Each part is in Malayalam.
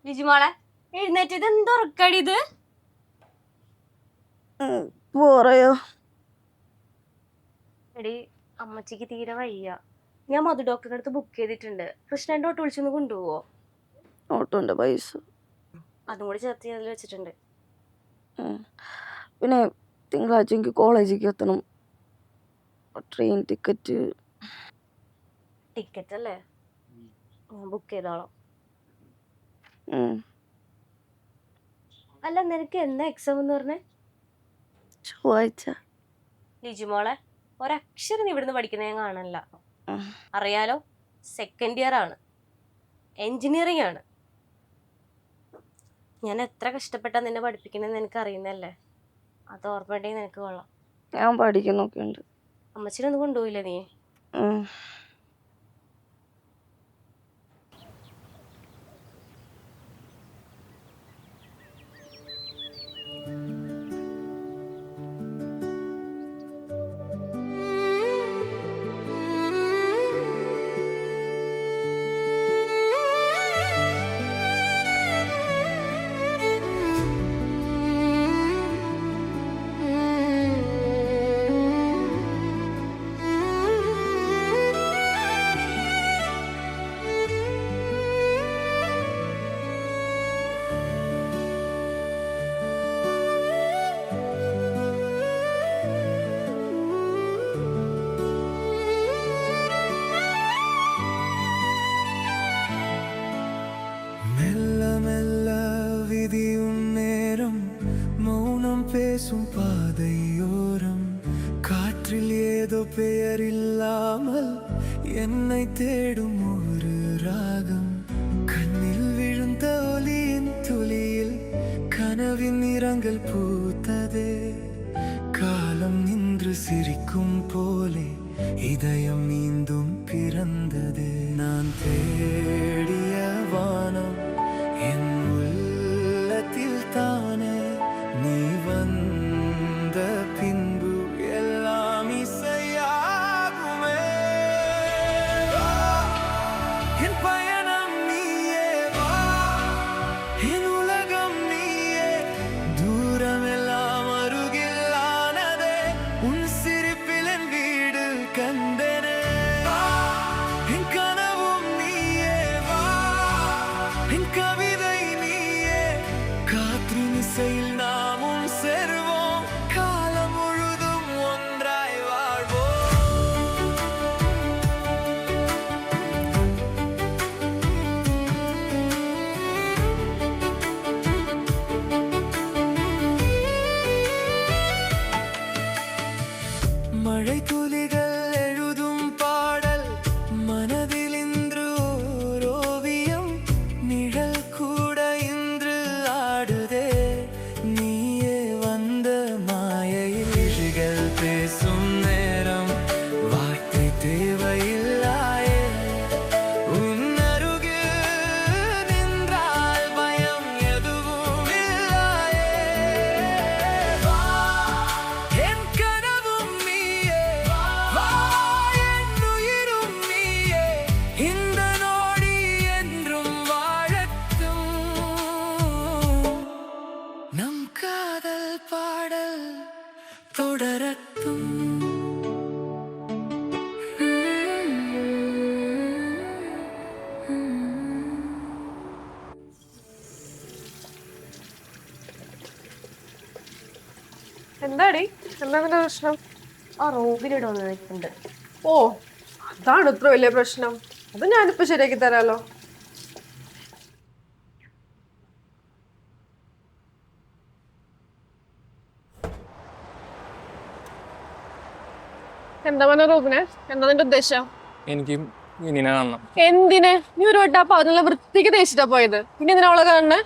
ലിജിമോളെ എഴുന്നേറ്റ് ഇത് എന്തുറക്കടി ഇത്? പോറയോ എടി അമ്മച്ചിക്ക് തീരെ വയ്യ. ഞാൻ മധു ഡോക്ടറിന്റെ അടുത്ത് ബുക്ക് ചെയ്തിട്ടുണ്ട്. കൃഷ്ണന്റെ ഓട്ടോ വിളിച്ചൊന്ന് കൊണ്ടുപോവോ? ഓട്ടോന്റെ പൈസ അതും കൂടി ചേർത്ത് അതിൽ വെച്ചിട്ടുണ്ട്. പിന്നെ തിങ്കളാഴ്ച എനിക്ക് കോളേജിലേക്ക് എത്തണം. ട്രെയിൻ ടിക്കറ്റ് അല്ലേ? ഞാൻ ബുക്ക് ചെയ്തോളാം. അല്ല നിനക്ക് എന്നാ എക്സാം എന്ന് പറഞ്ഞേ? ചൊവ്വാഴ്ച. ലിജിമോളെ ഒരക്ഷരം നീ ഇവിടുന്ന് പഠിക്കുന്ന ഞാൻ കാണല്ല. അറിയാലോ, സെക്കൻഡ് ഇയർ ആണ്, എൻജിനീയറിംഗ് ആണ്. ഞാൻ എത്ര കഷ്ടപ്പെട്ടാ നിന്നെ പഠിപ്പിക്കണെന്ന് എനിക്ക് അറിയുന്നല്ലേ. അത് ഓർമ്മയുണ്ടെങ്കിൽ നിനക്ക് കൊള്ളാം. ഞാൻ പഠിക്കുന്നൊക്കെ ഉണ്ട്. അമ്മച്ചിനൊന്നും കൊണ്ടുപോയില്ല നീ? பேசும் பாதையோரம் காற்றில் ஏதோ பெயரில்லாமல் என்னை தேடும் ஒரு ராகம் கண்ணில் விழுந்த ஒலியின் துளியில் கனவின் நிறங்கள் பூத்ததே காலம் நின்று சிரிக்கும் போலே இதயம் மீண்டும் பிறந்தது நான் தேடிய வானம் என் உள்ளத்தில் தானே நீ வந்த பின்பு எல்லாம் இசையாகுமே என் பயணம் நீயே வா என் உலகம் நீயே தூரமெல்லாம் அருகில் ஆனதே உன் சிரிப்பில் என் வீடு கண்டனே என் கனவும் நீயே வா എന്താടി എന്താ നിന്റെ പ്രശ്നം? ആ റോബിനിടെ ഒന്ന് നിൽക്കുന്നുണ്ട്. ഓ അതാണ് ഇത്ര വലിയ പ്രശ്നം. അത് ഞാനിപ്പോ ശരിയാക്കി തരാലോ. എന്താ പറഞ്ഞ റൂബിനെ? എന്താ നിന്റെ ഉദ്ദേശം? എനിക്ക് മിനിനെ കാണണം. എന്തിന്? നീ ഒരു വട്ടം അപ്പൊ അതിനുള്ള വൃത്തിക്ക് തേച്ചിട്ടാ പോയത്, പിന്നെ എന്തിനാ അവളെ കാണണേ?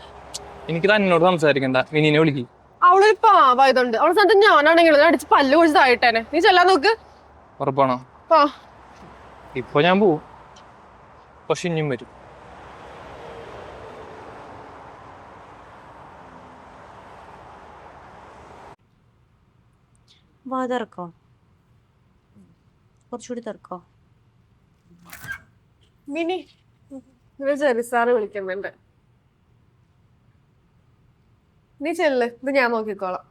എനിക്ക് തന്നോട് സംസാരിക്കണ്ട, മിനിനെ വിളിക്ക്. അവളൊരു പാവായതുണ്ട്. അവളെ സ്ഥലത്ത് ഞാനാണെങ്കിലും അടിച്ച് പല്ല് കുഴിച്ച് താഴെട്ടേനെ. നീ ചെല്ലാൻ നോക്ക്. ഉറപ്പാണോ? ആ ഇപ്പൊ ഞാൻ പോവും, പക്ഷെ ഇനിയും വരും. വാ തിറക്കോ, കുറച്ചുകൂടി തിറക്കോ. മിനി ചെറിസാറ് വിളിക്കുന്നുണ്ട്. നീ ചെല്ല്, ഇത് ഞാൻ നോക്കിക്കോളാം.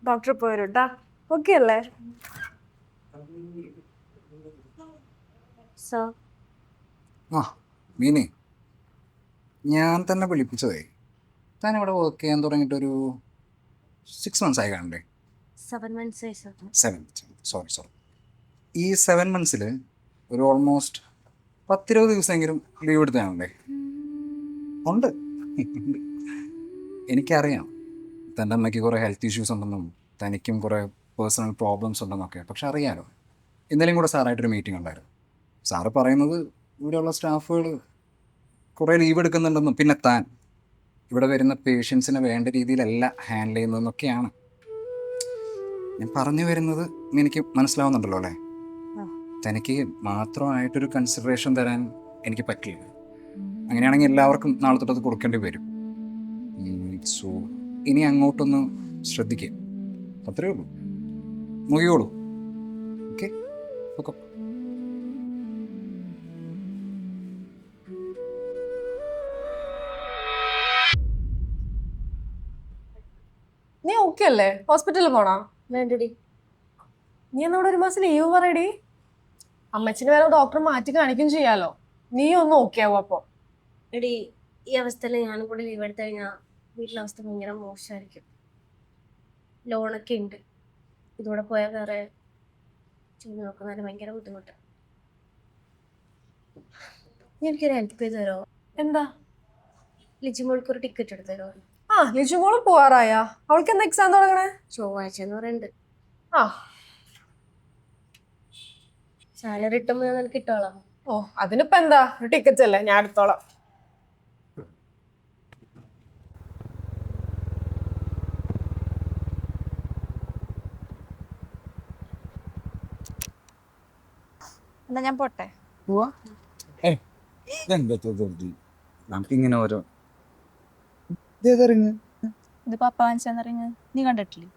ഡോക്ടർ പോരുട്ടാ. ഓക്കെ അല്ലേ? സർ, ആ മീനെ, ഞാൻ തന്നെ വിളിപ്പിച്ചതേ. താൻ ഇവിടെ വർക്ക് ചെയ്യാൻ തുടങ്ങിയിട്ടൊരു 6 months ആയി കാണണ്ടേ? 7 months ആയി സർ. 7, സോറി. ഈ 7 months ഒരു ഓൾമോസ്റ്റ് 10-20 ദിവസമെങ്കിലും ലീവ് എടുത്താണല്ലേ? ഉണ്ട്. എനിക്കറിയാം തൻ്റെ അമ്മയ്ക്ക് കുറേ ഹെൽത്ത് ഇഷ്യൂസ് ഉണ്ടെന്നും തനിക്കും കുറേ പേഴ്സണൽ പ്രോബ്ലംസ് ഉണ്ടെന്നൊക്കെ. പക്ഷെ അറിയാലോ, ഇന്നലെയും കൂടെ സാറായിട്ടൊരു മീറ്റിംഗ് ഉണ്ടായിരുന്നു. സാറ് പറയുന്നത് ഇവിടെയുള്ള സ്റ്റാഫുകൾ കുറേ ലീവ് എടുക്കുന്നുണ്ടെന്നും പിന്നെ താൻ ഇവിടെ വരുന്ന പേഷ്യൻസിനെ വേണ്ട രീതിയിലല്ല ഹാൻഡിൽ ചെയ്യുന്നതെന്നൊക്കെയാണ്. ഞാൻ പറഞ്ഞു വരുന്നത് എനിക്ക് മനസ്സിലാവുന്നുണ്ടല്ലോ അല്ലേ? തനിക്ക് മാത്രമായിട്ടൊരു കൺസിഡറേഷൻ തരാൻ എനിക്ക് പറ്റില്ല. അങ്ങനെയാണെങ്കിൽ എല്ലാവർക്കും നാളെ തൊട്ടത് കൊടുക്കേണ്ടി വരും. സോ ഇനി അങ്ങോട്ടൊന്ന് ശ്രദ്ധിക്കുക, അത്രയേ ഉള്ളൂ. മുകിയോളൂ. Okay okay. നീ ഓക്കെ അല്ലേ? ഹോസ്പിറ്റലിൽ പോണോ? വേണ്ടടി. നീ എന്നോട് ഒരു മാസം ലീവ് പറയടി. അമ്മച്ചിന് വേറെ ഡോക്ടർ മാറ്റി കാണിക്കും ചെയ്യാലോ. നീ ഒന്ന് ഓക്കെ ആവും. അപ്പൊ എടി, ഈ അവസ്ഥയിൽ ഞാനും കൂടെ ലീവ് എടുത്തു കഴിഞ്ഞാൽ വീട്ടിലെ അവസ്ഥ ഭയങ്കര മോശമായിരിക്കും. ലോണൊക്കെ ഉണ്ട്. ഇതോടെ പോയാൽ വേറെ ചെയ്ത് നോക്കുന്നതിന് ഭയങ്കര ബുദ്ധിമുട്ട്. നീ എനിക്കൊരു ഹെൽപ്പ് ചെയ്ത് തരുമോ? എന്താ? ലിജിമോൾക്ക് ഒരു ടിക്കറ്റ് എടുത്ത് തരുമോ? ആ ലിജുമോള് പോവാറായ? അവൾക്ക് എന്താ എക്സാം തുടങ്ങണേ? ചൊവ്വാഴ്ച എന്ന് പറയുന്നുണ്ട്. ആ സാലറി കിട്ടുമ്പോൾ ഞാൻ നിനക്ക് ഇട്ടോളാം. ഓ അതിനിപ്പോ എന്താ, ഒരു ടിക്കറ്റ് അല്ലേ, ഞാൻ എടുത്തോളാം. എന്നാ ഞാൻ പോട്ടെ. പോവാ. നമുക്കിങ്ങനെ ഓരോ ഇതേതറിങ്ങ്. ഇത് പപ്പ വാങ്ങിച്ചെന്നറിഞ്ഞ് നീ കണ്ടിട്ടില്ലേ?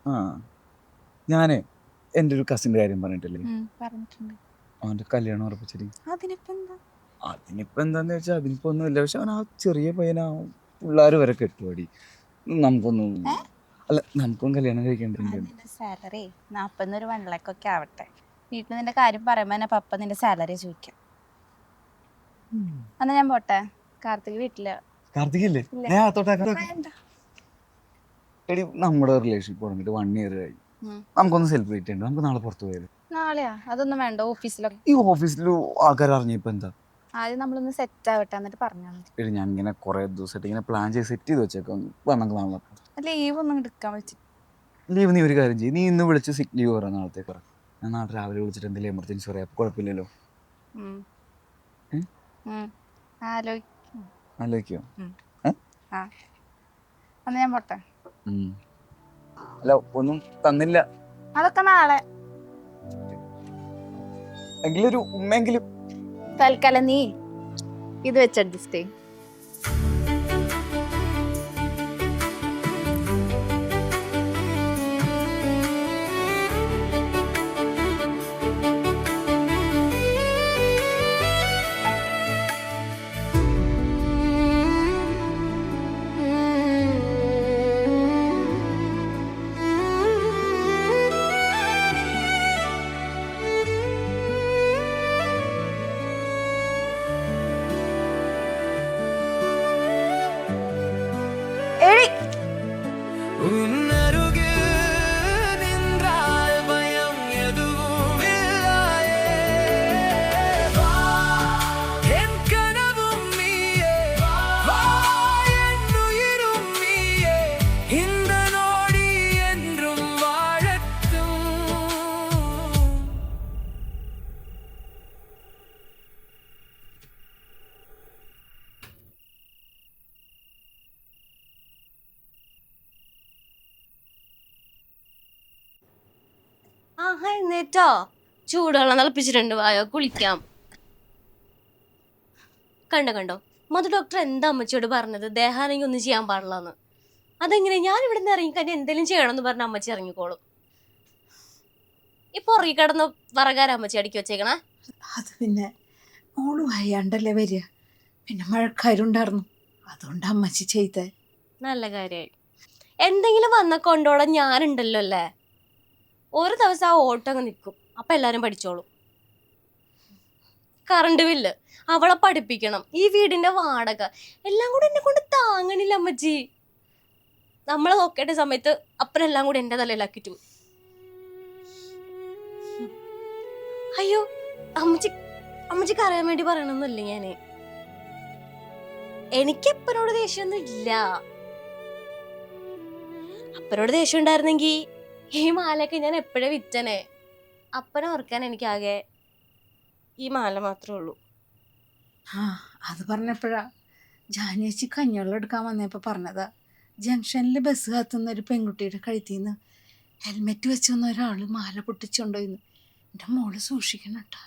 ആ ഞാനേ എൻ്റെ ഒരു കസിൻ്റെ കാര്യം പറഞ്ഞിട്ടില്ലേ? പറഞ്ഞിട്ടുണ്ട്. അവൻ്റെ കല്യാണം ഉറപ്പിച്ചിട്ട്. അതിനിപ്പോ എന്താ? അതിനിപ്പോൾ എന്താന്ന് വെച്ചാൽ അതിനിപ്പോൾ ഒന്നുമില്ല. പക്ഷെ അവൻ ആ ചെറിയ പയ്യനാ, പിള്ളേർ വരെ കെട്ടുപടി. നമുക്കൊന്നും അല്ല, നമുക്കും കല്യാണം കഴിക്കേണ്ടതുണ്ട്. സാലറി 40 ഒരു 1 lakh ഒക്കെ ആവട്ടെ. വീട്ടിൽ നിന്റെ കാര്യം പറയുമ്പോ തന്നെ പപ്പ നിന്റെ സാലറി ചോദിക്കാം. എന്നാ ഞാൻ പോട്ടെ. കാർത്തിക് വീട്ടില്. കാർത്തികല്ലേ? എടി, നമ്മുടെ റിലേഷൻഷിപ്പ് തുടങ്ങിയിട്ട് 1 year ആയി. നമുക്കൊന്ന് സെലിബ്രേറ്റ് ചെയ്യണ്ട. നമുക്ക് നാളെ പുറത്തു പോയത്. നാളെയാ? അതൊന്നും വേണ്ട, ഓഫീസിലൊക്കെ. ഈ ഓഫീസിൽ ആൾക്കാർ അറിഞ്ഞപ്പോ എന്താ? ആദ്യം നമ്മളൊന്ന് സെറ്റ് ആവട്ടെ, എന്നിട്ട് പറഞ്ഞാൽ മതി. എടി, ഞാൻ ഇങ്ങനെ കുറെ ദിവസമായിട്ട് ഇങ്ങനെ പ്ലാൻ ചെയ്ത് സെറ്റ് ചെയ്ത് വെച്ചേക്കാം. നമുക്ക് നാളെ ലീവ് ഒന്നും എടുക്കാൻ വെച്ചിട്ട്. ലീവ് നീ ഒരു കാര്യം ചെയ്യും, നീ ഇന്ന് വിളിച്ച് സിക്ക് ലീവ് പറയാം, നാളത്തേക്ക് പറ. ഞാൻ നാളെ രാവിലെ വിളിച്ചിട്ട് എന്തെങ്കിലും എമർജൻസി പറയാം. കുഴപ്പമില്ലല്ലോ? ആലോചിക്കോ? അന്ന് ഞാൻ പോട്ടെ. അല്ല, ഒന്നും തന്നില്ല. അതൊക്കെ നാളെ. എങ്കിലും ഒരു ഉമ്മെങ്കിലും. തൽക്കാലം നീ ഇത് വെച്ച് അഡ്ജസ്റ്റ് ചെയ്യും. എഴുന്നേറ്റോ? ചൂടുവെള്ളം തിളപ്പിച്ചിട്ടുണ്ട്, വായോ കുളിക്കാം. കണ്ടോ മധു ഡോക്ടർ എന്താ അമ്മച്ചിയോട് പറഞ്ഞത്? ദേഹാണെങ്കിൽ ഒന്നും ചെയ്യാൻ പാടില്ലെന്ന്. അതെങ്ങനെ? ഞാൻ ഇവിടെ നിന്ന് ഇറങ്ങിക്കഴിഞ്ഞാൽ എന്തെങ്കിലും ചെയ്യണമെന്ന് പറഞ്ഞ അമ്മച്ചി ഇറങ്ങിക്കോളും. ഇപ്പൊ ഉറങ്ങി കിടന്ന് വറകാര അമ്മച്ചി അടുക്കി വെച്ചേക്കണേ. അത് പിന്നെ മോള് വയ്യാണ്ടല്ലേ വരിക, പിന്നെ മഴക്കാരുണ്ടായിരുന്നു, അതുകൊണ്ട് അമ്മച്ചി ചെയ്തേ. നല്ല കാര്യമായി. എന്തെങ്കിലും വന്ന കൊണ്ടോളാൻ ഞാനുണ്ടല്ലോ അല്ലേ. ഒരു ദിവസം ആ ഓട്ടം അങ്ങ് നിൽക്കും, അപ്പൊ എല്ലാരും പഠിച്ചോളും. കറണ്ട് ബില്ല്, അവളെ പഠിപ്പിക്കണം, ഈ വീടിന്റെ വാടക എല്ലാം കൂടെ എന്നെ കൊണ്ട് താങ്ങണില്ല അമ്മച്ചി. നമ്മളെ നോക്കേണ്ട സമയത്ത് അപ്പനെല്ലാം കൂടി എന്റെ തലയിലാക്കിട്ടു. അയ്യോ, അമ്മച്ചിക്ക് അറിയാൻ വേണ്ടി പറയണമെന്നില്ല ഞാന്. എനിക്ക് അപ്പനോട് ദേഷ്യമൊന്നും ഇല്ല. അപ്പനോട് ദേഷ്യം ഉണ്ടായിരുന്നെങ്കി ഈ മാലയൊക്കെ ഞാൻ എപ്പോഴേ വിറ്റനെ. അപ്പനെ ഓർക്കാൻ എനിക്കാകെ ഈ മാല മാത്രമേ ഉള്ളൂ. ആ അത് പറഞ്ഞപ്പോഴാ ജാനേച്ചി കഞ്ഞിവെള്ളം എടുക്കാൻ വന്നപ്പോൾ പറഞ്ഞതാ, ജംഗ്ഷനിൽ ബസ് കാത്തുന്ന ഒരു പെൺകുട്ടിയുടെ കഴുത്തിന്ന് ഹെൽമെറ്റ് വെച്ച് വന്ന ഒരാൾ മാല പൊട്ടിച്ചുകൊണ്ടുപോയിന്ന്. എൻ്റെ മോള് സൂക്ഷിക്കണം കേട്ടോ.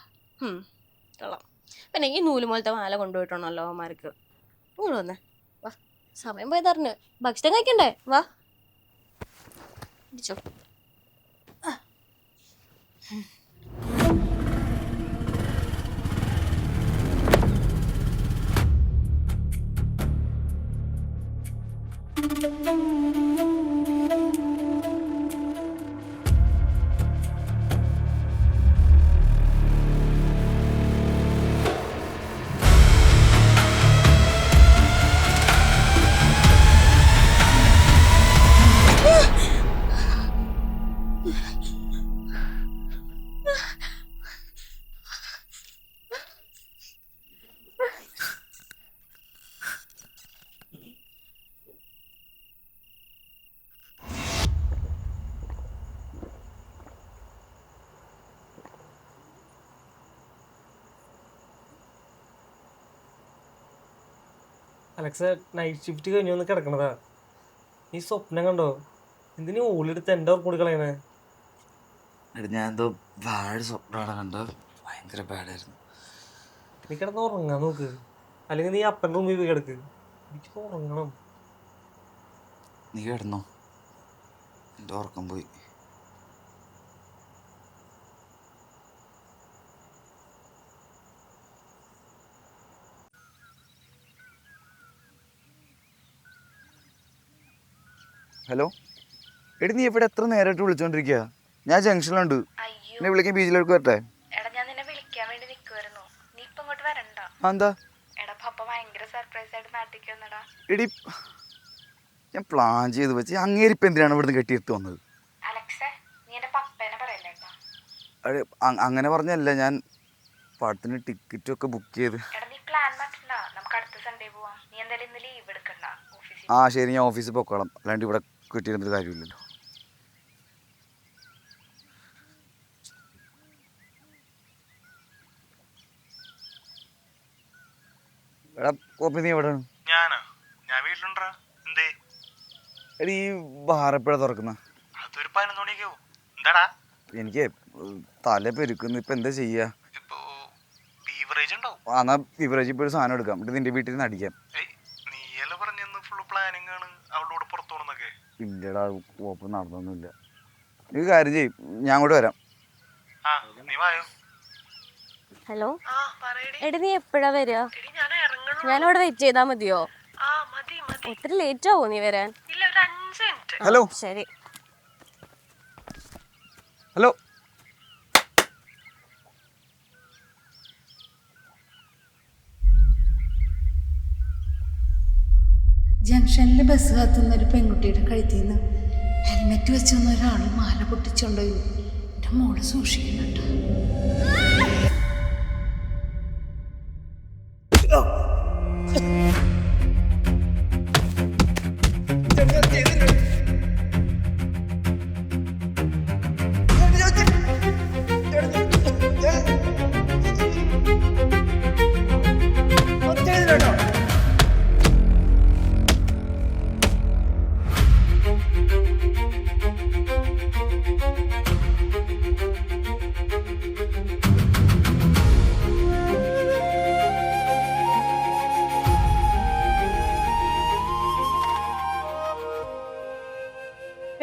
കൊള്ളാം. പിന്നെ ഈ നൂലുമോലത്തെ മാല കൊണ്ടുപോയിട്ടുണ്ടല്ലോ അവന്മാർക്ക്. ഇങ്ങോട്ട് വന്നേ, വാ. സമയം പോയി തറിഞ്ഞ് ഭക്ഷണം കഴിക്കണ്ടേ? വാ ഇടിച്ചോ. അലക്സ, നൈറ്റ് ഷിഫ്റ്റ് കഴിഞ്ഞു വന്ന് കിടക്കണതാ. നീ സ്വപ്നം കണ്ടോ? എന്തിനീ ഓളെടുത്ത് എൻ്റെ ഓർമ്മ കൂടി കളയണേ? ഞാൻ എന്തോ ബാഡ് സ്വപ്നമാണ് കണ്ടത്, ഭയങ്കര ബാഡായിരുന്നു. നീ കിടന്ന് ഉറങ്ങാൻ നോക്ക്, അല്ലെങ്കിൽ നീ അപ്പൻ്റെ റൂമിൽ പോയി കിടക്ക്. എനിക്ക് ഉറങ്ങണം. നീ കിടന്നോ, എൻ്റെ ഉറക്കം പോയി. ഹലോ എടി, നീ എവിടെ എത്ര നേരമായിട്ട് വിളിച്ചോണ്ടിരിക്കുക? ഞാൻ ജംഗ്ഷനിലുണ്ട്, എന്നെ വിളിക്കാൻ ബീച്ചിലേക്ക് വരട്ടെ? എടാ ഞാൻ നിന്നെ വിളിക്കാൻ വേണ്ടി നിൽക്കുമായിരുന്നു, നീ ഇപ്പൊ ഇങ്ങോട്ട് വരണ്ട. എന്താ? എടാ പപ്പ ഭയങ്കര സർപ്രൈസ് ആയിട്ട് നാട്ടിലേക്ക് വന്നടാ. എടി, ഞാൻ പ്ലാൻ ചെയ്ത് വെച്ച് അങ്ങേരിപ്പം എന്തിനാണ് ഇവിടുന്ന് കെട്ടിയെടുത്ത് വന്നത്? അലക്സേ, നീ എന്റെ പപ്പേനെ പറയല്ലേട്ടാ. അതെ, അങ്ങനെ പറഞ്ഞല്ല, ഞാൻ പടത്തിന് ടിക്കറ്റും ഒക്കെ ബുക്ക് ചെയ്ത്. എടാ നീ പ്ലാൻ മാറ്റണ്ട, നമുക്ക് അടുത്ത സൺഡേ പോവാം. നീ എന്തായാലും ഇന്ന് ലീവ് എടുക്കണ്ട ഓഫീസിൽ. ആ ശരി, ഞാൻ ഓഫീസിൽ പൊക്കോളാം, അല്ലാണ്ട് ഇവിടെ കിട്ടിയിരുന്നൊരു കാര്യമില്ലല്ലോ. എടാ കോപ്പി, നീ എവിടെയാണ്? ഞാൻ വീട്ടിലുണ്ടാ. എന്തേ? എടി, ഈ ബാർ എപ്പോഴാണ് തുറക്കുന്ന? അതൊരു 11 മണിയൊക്കെയാവും. എന്താടാ? എനിക്ക് തല പെരുക്കുന്നു, ഇപ്പം എന്താ ചെയ്യുക? ഇപ്പോ ബീവറേജ് ഉണ്ടാവും. എന്നാ ബീവറേജ് ഇപ്പോൾ ഒരു സാധനം എടുക്കാം, എന്നിട്ട് നിന്റെ വീട്ടിൽ നിന്ന് അടിക്കാം. നീയല്ലേ പറഞ്ഞു ഫുള്ള് പ്ലാനിങ് ആണ് അവളോട് പുറത്തു പോകണമെന്നൊക്കെ? ഇല്ലടാ, കോപ്പ് നടന്നൊന്നുമില്ല. നീ കാര്യം ചെയ്യും, ഞാൻ അങ്ങോട്ട് വരാം. ആ നീ വായോ. ഹലോ, എടി നീ എപ്പോഴാ വരിക? ഞാനവിടെ വെയിറ്റ് ചെയ്താ മതിയോ? ഒത്തിരി ലേറ്റ് ആവോ നീ വരാൻ? ഹലോ ശരി. ഹലോ, ജംഗ്ഷനിൽ ബസ് കാത്തുന്ന ഒരു പെൺകുട്ടിയുടെ കഴുത്തിന്ന് ഹെൽമെറ്റ് വെച്ച് വന്ന ഒരാൾ മാല പൊട്ടിച്ചുകൊണ്ടുപോയി. എൻ്റെ മോള് സൂക്ഷിക്കണം കേട്ടോ.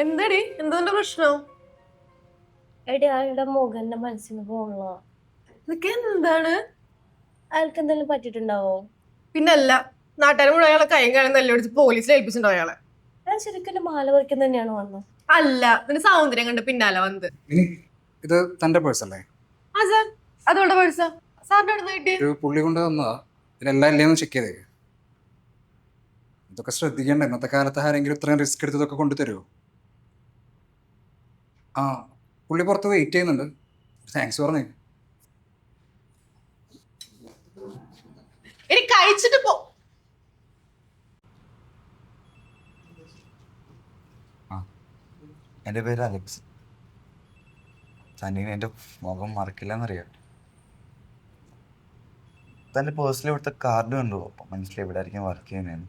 എന്താടി എന്താ പ്രശ്നം? എടി അയാളുടെ മുഖം എന്റെ മനസ്സിന് പോകണോ? ഇതൊക്കെ എന്താണ്? അയാൾക്ക് എന്തെങ്കിലും പറ്റിയിട്ടുണ്ടാവോ? പിന്നല്ല, നാട്ടുകാർ മുഴുവൻ അയാളെ കൈയും കാര്യം തല്ലിടിച്ച് പോലീസിൽ ഏൽപ്പിച്ചിട്ടുണ്ടോ അയാളെ? അയാൾ ശരിക്കും എന്റെ മാല പറിക്കാൻ തന്നെയാണ് വന്നത്. അല്ല, നിന്റെ സൗന്ദര്യം കണ്ട് പിന്നാലെ വന്നത്. ഇനി ഇത് തൻ്റെ പേഴ്സല്ലേ? ആ സാർ, അതുകൊണ്ട് പേഴ്സ സാറിന്റെ അടുത്ത് കിട്ടി. ഒരു പുള്ളി കൊണ്ട് തന്നതാ. ഇതിലെല്ലാം ഇല്ലേന്ന് ചെക്ക് ചെയ്തേ. ഇതൊക്കെ ശ്രദ്ധിക്കേണ്ട. ഇന്നത്തെ കാലത്ത് ആരെങ്കിലും ഇത്രയും റിസ്ക് എടുത്ത് ഇതൊക്കെ കൊണ്ടുതരുമോ? ആ, പുള്ളി പുറത്ത് വെയിറ്റ് ചെയ്യുന്നുണ്ട്. താങ്ക്സ് പറഞ്ഞേ. എനിക്ക് കഴിച്ചിട്ട് പോ. എൻ്റെ പേര് അലക്സ്. തന്നീന് എൻ്റെ മുഖം മറക്കില്ലെന്നറിയാം. തൻ്റെ പേഴ്സണലി ഇവിടുത്തെ കാർഡ് കണ്ടു, അപ്പം മനസ്സിലായി ഇവിടെ ആയിരിക്കും വർക്ക് ചെയ്യുന്നതെന്ന്.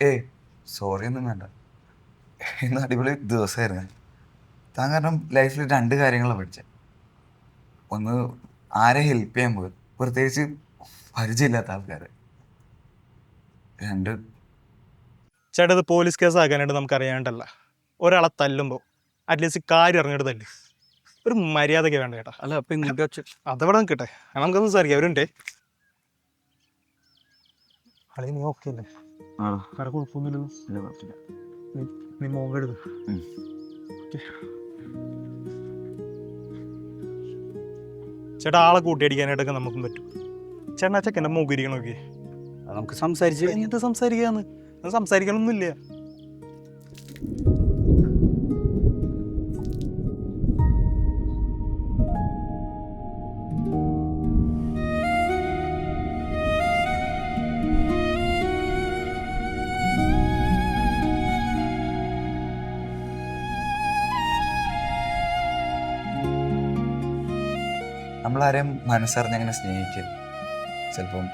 ഏയ് സോറി ഒന്നും വേണ്ട. ഇന്ന് അടിപൊളി ദിവസമായിരുന്നു. താൻ കാരണം ലൈഫിൽ 2 കാര്യങ്ങളാണ് പഠിച്ചത്. ഒന്ന്, ആരെ ഹെൽപ്പ് ചെയ്യാൻ പോയി, പ്രത്യേകിച്ച് പരിചയമില്ലാത്ത ആൾക്കാരെ. 2, ചേട്ടാ ഇത് പോലീസ് കേസ് ആക്കാനായിട്ട് നമുക്ക് അറിയാണ്ടല്ല. ഒരാളെ തല്ലുമ്പോൾ അറ്റ്ലീസ്റ്റ് കാര്യം ഇറങ്ങിയിട്ട് തല്ല്. ഒരു മര്യാദയ്ക്ക് വേണ്ട ചേട്ടാ. അല്ല അപ്പം അതവിടെ നിൽക്കട്ടെ, നമുക്ക് സംസാരിക്കാം. അവരുണ്ടേ അളി, നീ ഓക്കെ അല്ലേ? വേറെ കുഴപ്പമൊന്നുമില്ലല്ലോ? നീ മോങ്കെടുത്ത് ചേട്ടാ ആളെ കൂട്ടിയടിക്കാനായിട്ടൊക്കെ നമുക്കും പറ്റും. ചേട്ടനാ ചെക്കൻ്റെ മുഖം ഇരിക്കണം നോക്കി. നമുക്ക് സംസാരിച്ച് എന്ത് സംസാരിക്കാന്ന്? സംസാരിക്കണമൊന്നുമില്ല. നമ്മളാരെയും മനസ്സറിഞ്ഞങ്ങനെ സ്നേഹിക്കും. ചിലപ്പം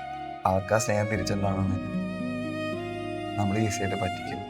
അവർക്ക് ആ സ്നേഹം തിരിച്ചെന്താണെന്നില്ല, നമ്മൾ ഈസിയായിട്ട് പറ്റിക്കും.